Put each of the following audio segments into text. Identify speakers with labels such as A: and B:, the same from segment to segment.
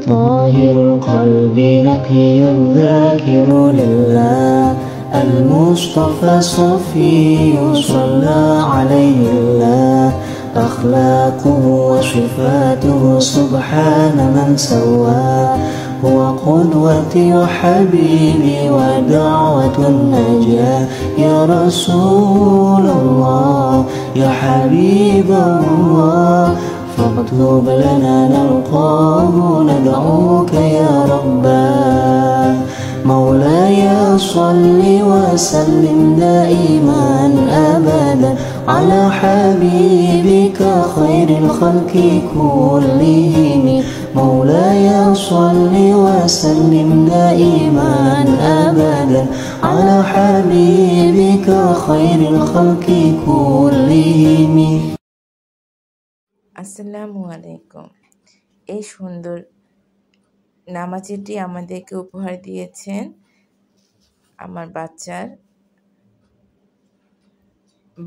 A: طاهر القلب نقي الذاكر لله المصطفى صفي صلى عليه الله أخلاقه وصفاته سبحان من سواه هو قدوتي وحبيبي ودعوة النجاة يا رسول الله يا حبيب الله فاكتب لنا نلقاه ندعوك يا رباه مولاي صل وسلم دائما أبدا على حبيبك خير الخلق كلهم مولاي صل وسلم دائما أبدا على حبيبك خير الخلق كلهم
B: আসসালামু আলাইকুম। এই সুন্দর নামাজটি আমাদেরকে উপহার দিয়েছেন আমার বাচ্চার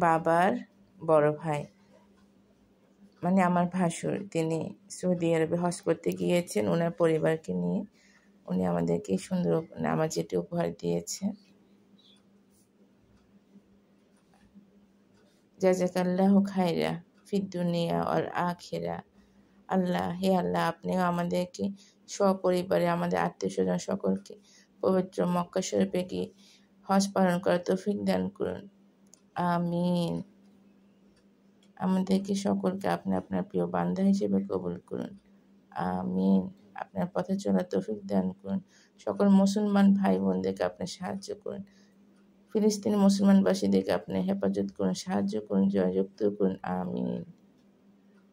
B: বাবার বড় ভাই, মানে আমার ভাসুর। তিনি সৌদি আরবে হজ করতে গিয়েছেন ওনার পরিবারকে নিয়ে। উনি আমাদেরকে সুন্দর নামাজটি উপহার দিয়েছেন। জাযাকাল্লাহু খায়রা ফিদ দুনিয়া ওয়াল আখিরা। আল্লাহ, হে আল্লাহ, আপনিও আমাদেরকে সপরিবারে আমাদের আত্মীয়স্বজন সকলকে পবিত্র মক্কা শরীফে গিয়ে হজ পালন করার তৌফিক দান করুন, আমিন। আমাদেরকে সকলকে আপনি আপনার প্রিয় বান্দা হিসেবে কবুল করুন, আমিন। আপনার পথে চলার তৌফিক দান করুন। সকল মুসলমান ভাই বোনদেরকে আপনি সাহায্য করুন। ফিলিস্তিনি মুসলমানবাসীদেরকে আপনি হেফাজত করুন, সাহায্য করুন, জয়যুক্ত করুন, আমিন।